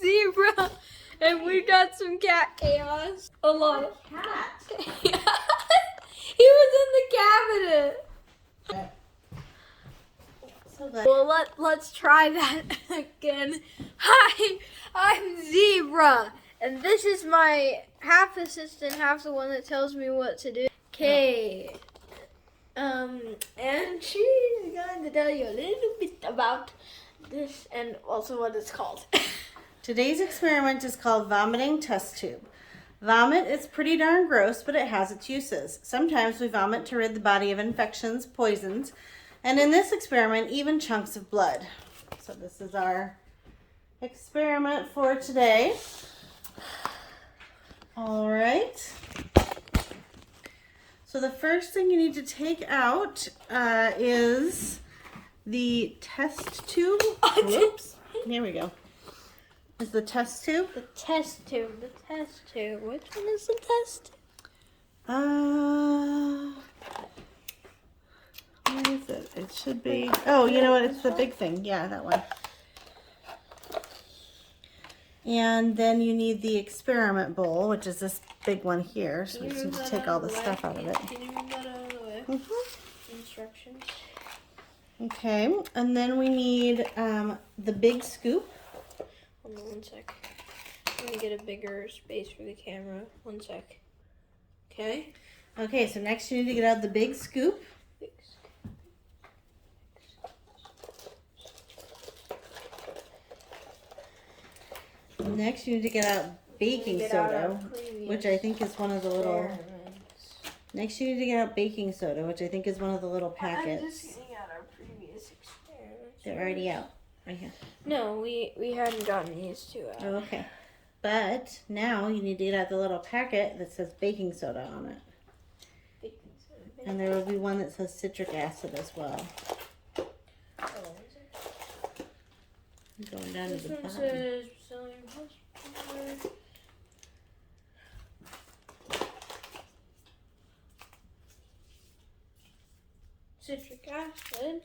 Zebra. And we got some cat chaos. A lot of Cat. chaos. He was in the cabinet. So good. Well, let's try that again. Hi, I'm Zebra. And this is my half assistant, half the one that tells me what to do. Okay. And she's going to tell you a little bit about this and also what it's called. Today's experiment is called vomiting test tube. Vomit is pretty darn gross, but it has its uses. Sometimes we vomit to rid the body of infections, poisons, and in this experiment, even chunks of blood. So this is our experiment for today. All right. So the first thing you need to take out is the test tube. Whoops. Here we go. Is the test tube? The test tube. The test tube. Which one is the test? Where is it? It should be. Oh, you know what? It's the big thing. Yeah, that one. And then you need the experiment bowl, which is this big one here. So we just need to take all the stuff out of it. Can you move that out of the way? Instructions. Okay, and then we need the big scoop. Hold on 1 sec. I'm gonna get a bigger space for the camera. 1 sec. Okay. Okay, so next you need to get out the big scoop. Next you need to get out baking soda, which I think is one of the little... Next you need to get out baking soda, which I think is one of the little packets. I'm just getting out our previous experiments. They're already out, right here. No, we hadn't gotten these two out. Oh, okay. But now you need to get out the little packet that says baking soda on it. Baking soda. And there will be one that says citric acid as well. Oh, is it? I'm going down This to the one bottom. says selling hospital. Citric acid.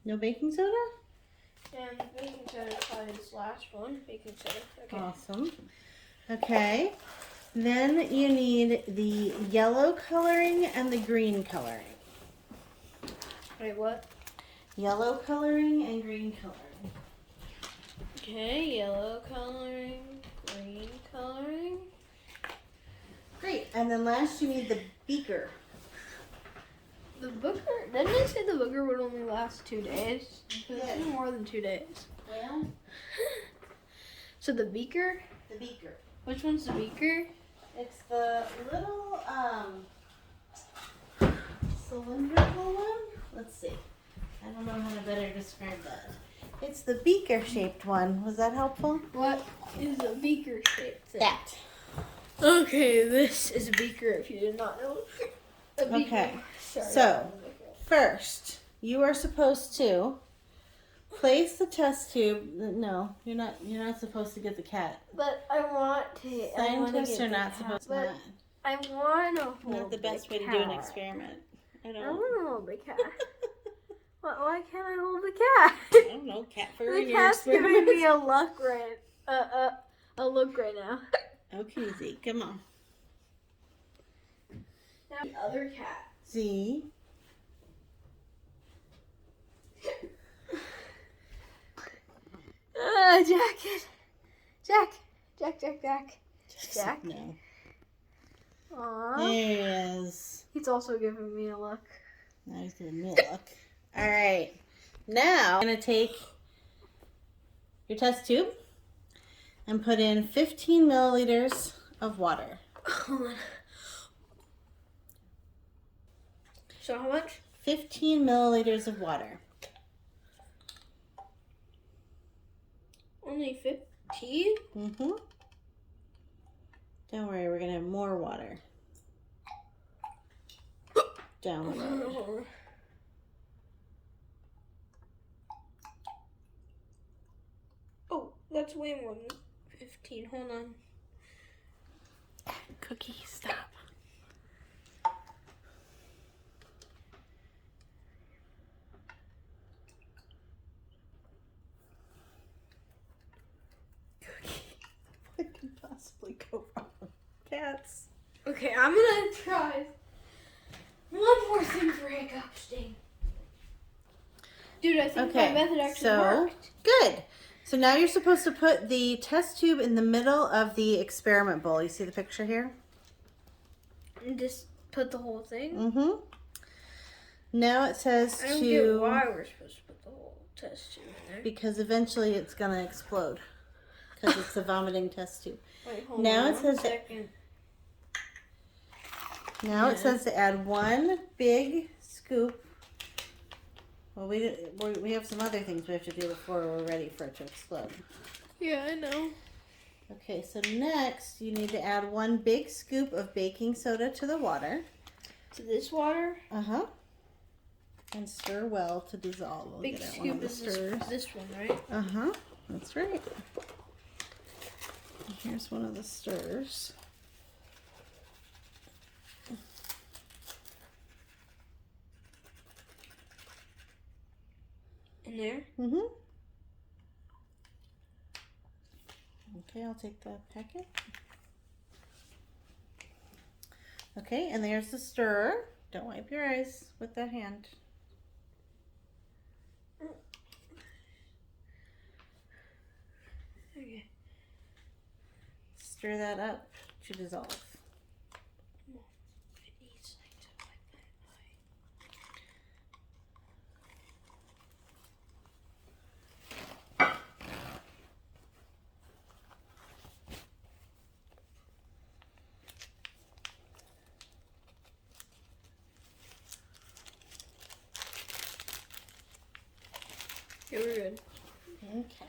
No baking soda? And baking soda is probably this last one. Baking soda. Okay. Awesome. Okay. Then you need the yellow coloring and the green coloring. Wait, what? Yellow coloring and green coloring. Okay, yellow coloring, green coloring. Great. And then last you need the beaker. The booger, didn't they say the booger would only last 2 days? It's Yeah. been more than 2 days. Well, So the beaker? the beaker. Which one's the beaker? It's the little cylindrical one. Let's see. I don't know how to better describe that. It's the beaker shaped one. Was that helpful? What is a beaker shaped thing? That. Okay, this is a beaker if you did not know. A beaker. Okay. Sorry, So, first, you are supposed to place the test tube. No, you're not. You're not supposed to get the cat. But I want to. Scientists are not supposed to. But I want to hold Not the best way to do an experiment. I I don't. want to hold the cat. Why can't I hold the cat? I don't know. Cat fur The in your cat's giving experiment. me a look right now. Okay, Z, come on. Now the other cat. Z. Jack. No. Aww. There he is. He's also giving me a look. Now he's giving me a look. All right. Now I'm gonna take your test tube and put in 15 milliliters of water. Hold on. So how much? 15 milliliters of water. Only 15? Mm-hmm. Don't worry, we're gonna have more water. Down the road. Oh, that's way more than 15. Hold on. Cookie, stop. cats. Okay, I'm gonna try one more thing for hiccup sting. Dude, I think my method actually worked. Good. So now you're supposed to put the test tube in the middle of the experiment bowl. You see the picture here? And just put the whole thing? Mm-hmm. Now it says I don't get why we're supposed to put the whole test tube in there. Because eventually it's going to explode. Because it's a vomiting test tube. Wait, hold now on it says one second. Now it says to add 1 big scoop. Well, we have some other things we have to do before we're ready for it to explode. Yeah, I know. Okay, so next you need to add 1 big scoop of baking soda to the water. To this water? Uh-huh. And stir well to dissolve. We'll Big scoop is this one, right? Uh-huh. That's right. And here's one of the stirs. In there? Mm-hmm. Okay, I'll take the packet. Okay, and there's the stirrer. Don't wipe your eyes with that hand. Okay. Stir that up to dissolve. It needs like to wipe my eye. Okay, we're good. Okay.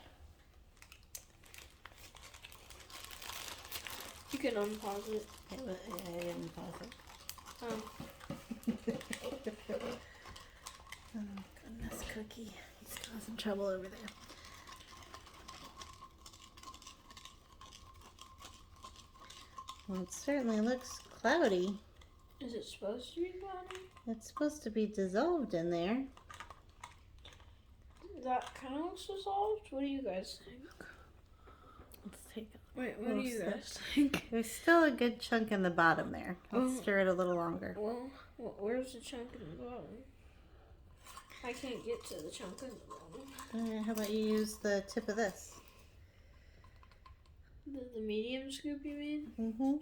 You can unpause it. I didn't pause it. Oh. Oh, goodness, Cookie. He's causing trouble over there. Well, it certainly looks cloudy. Is it supposed to be cloudy? It's supposed to be dissolved in there. That kind of looks dissolved. What do you guys think? Let's take it. Wait, what do you guys think? There's still a good chunk in the bottom there. Let's Oh. stir it a little longer. Well, where's the chunk in the bottom? I can't get to the chunk in the bottom. How about you use the tip of this? The medium scoop, you mean? Mm-hmm.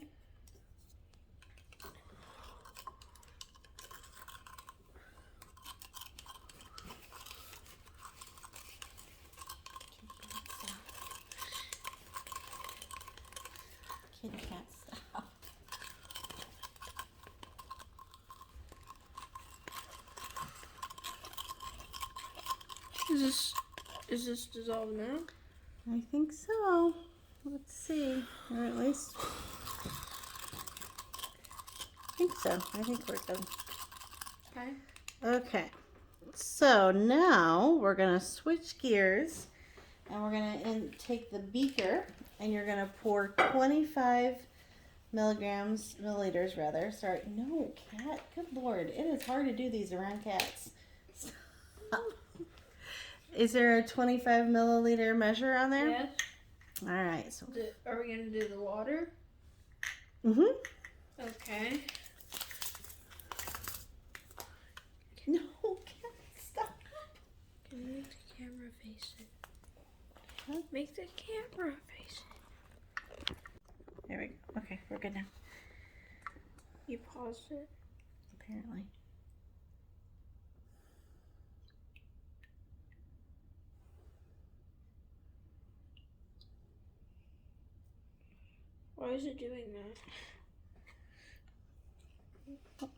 Kitty cat style. Is this dissolved now? I think so. Let's see. Or at least. I think so. I think we're good. Okay. Okay. So now we're going to switch gears and we're going to take the beaker and you're going to pour 25 milliliters rather. Sorry. No, cat. Good Lord. It is hard to do these around cats. Is there a 25 milliliter measure on there? Yes. All right. So. Are we going to do the water? Mm-hmm. Okay. No, cat, stop. Can you make the camera face it? Huh? Make the camera face it. There we go. Okay, we're good now. You paused it? Apparently. Why is it doing that?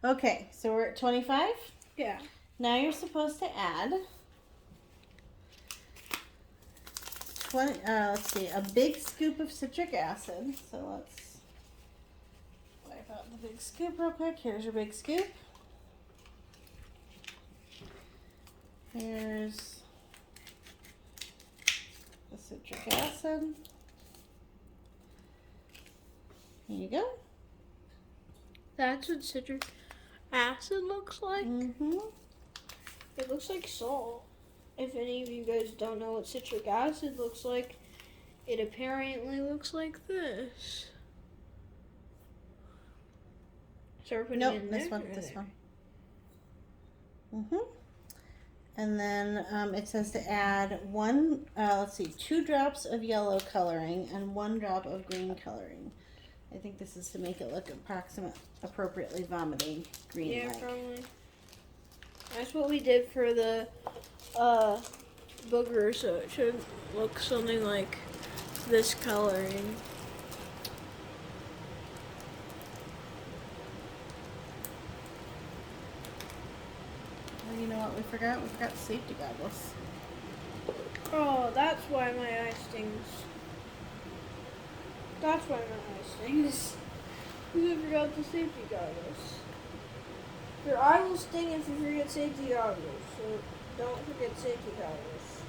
Okay, so we're at 25. Yeah. Now you're supposed to add 20. Let's see, a big scoop of citric acid. So let's wipe out the big scoop real quick. Here's your big scoop. Here's the citric acid. Here you go. That's what citric acid looks like. Mm-hmm. It looks like salt. If any of you guys don't know what citric acid looks like, it apparently looks like this. Start putting Nope, it in this there, one, or this there? one. And then it says to add 2 drops of yellow coloring and 1 drop of green coloring. I think this is to make it look appropriately vomiting green. Yeah, probably. That's what we did for the booger, so it should look something like this coloring. Oh, you know what we forgot? We forgot safety goggles. Oh, that's why my eye stings. That's why my eye stings. Because I forgot the safety goggles. Your eye will sting if you forget safety goggles, so don't forget safety goggles.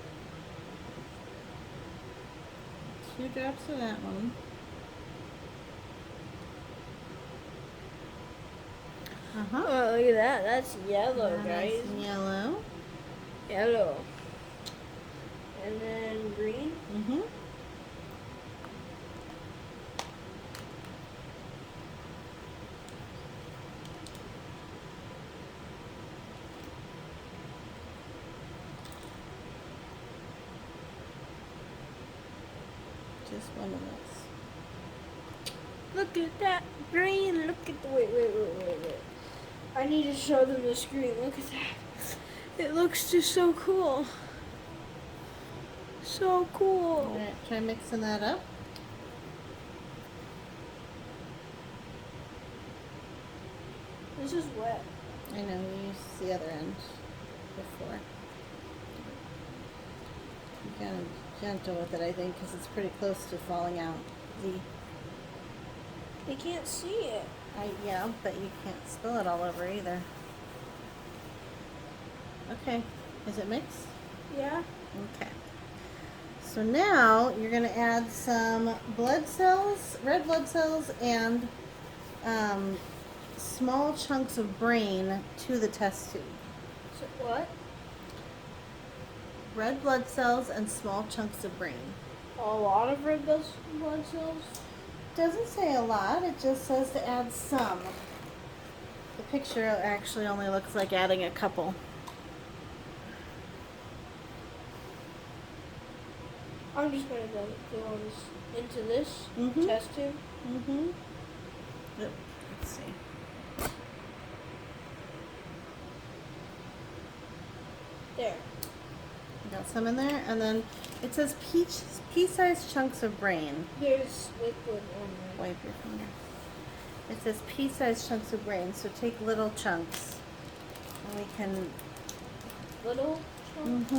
2 drops of that one. Oh, look at that. That's yellow, guys. Nice yellow. Yellow. And then green. Just one of those. Look at that green. Look at the wait. I need to show them the screen. Look at that. It looks just so cool. So cool. Alright, try mixing that up. This is wet. I know, we used the other end before. Be kind of gentle with it, I think, because it's pretty close to falling out. They can't see it. Yeah, but you can't spill it all over either. Okay, is it mixed? Yeah. Okay. So now you're going to add some blood cells, red blood cells, and small chunks of brain to the test tube. So what? Red blood cells and small chunks of brain. A lot of red blood cells? Doesn't say a lot, it just says to add some. The picture actually only looks like adding a couple. I'm just going to go on into this test tube. Yep. Let's see. There. Got some in there, and then it says pea-sized chunks of brain. There's liquid on there. Wipe your finger. It says pea-sized chunks of brain, so take little chunks, and we can. Little chunks?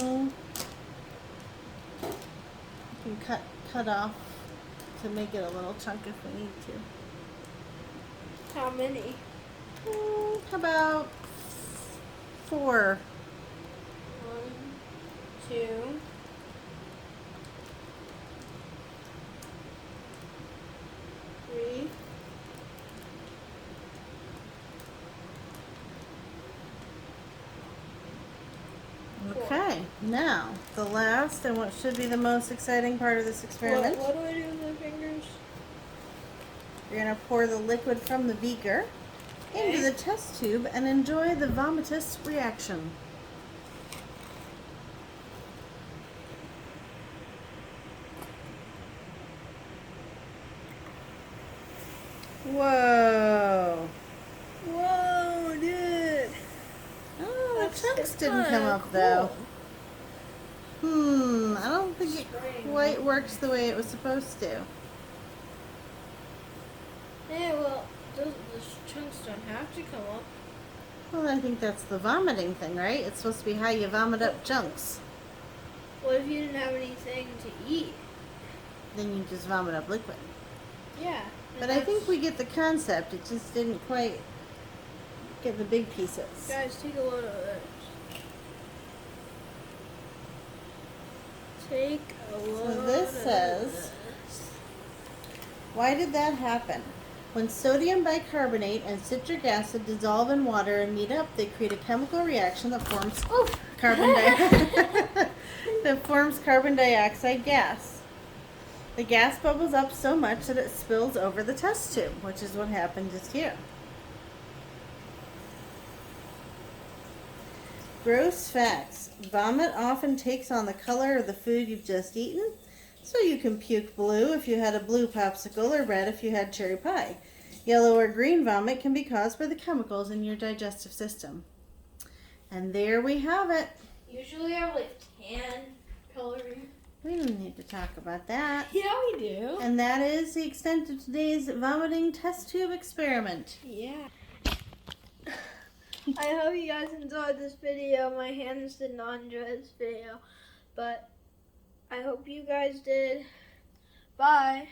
You can cut off to make it a little chunk if we need to. How many? How about 4? 1, 2, 3. Okay, now the last and what should be the most exciting part of this experiment. What do I do with my fingers? You're going to pour the liquid from the beaker into the test tube and enjoy the vomitous reaction. Whoa. Whoa, dude. Oh, the chunks didn't come up though. I don't think it quite works the way it was supposed to. Yeah, well, the chunks don't have to come up. Well, I think that's the vomiting thing, right? It's supposed to be how you vomit up chunks. What if you didn't have anything to eat? Then you just vomit up liquid. Yeah. But I think we get the concept. It just didn't quite get the big pieces. Guys, take a load of this. Take a load So this says, why did that happen? When sodium bicarbonate and citric acid dissolve in water and meet up, they create a chemical reaction that forms carbon dioxide gas. The gas bubbles up so much that it spills over the test tube, which is what happened just here. Gross facts. Vomit often takes on the color of the food you've just eaten, so you can puke blue if you had a blue popsicle or red if you had cherry pie. Yellow or green vomit can be caused by the chemicals in your digestive system. And there we have it. Usually I have like tan coloring. We don't need to talk about that. Yeah, we do. And that is the extent of today's vomiting test tube experiment. Yeah. I hope you guys enjoyed this video. My hands did not enjoy this video, but I hope you guys did. Bye.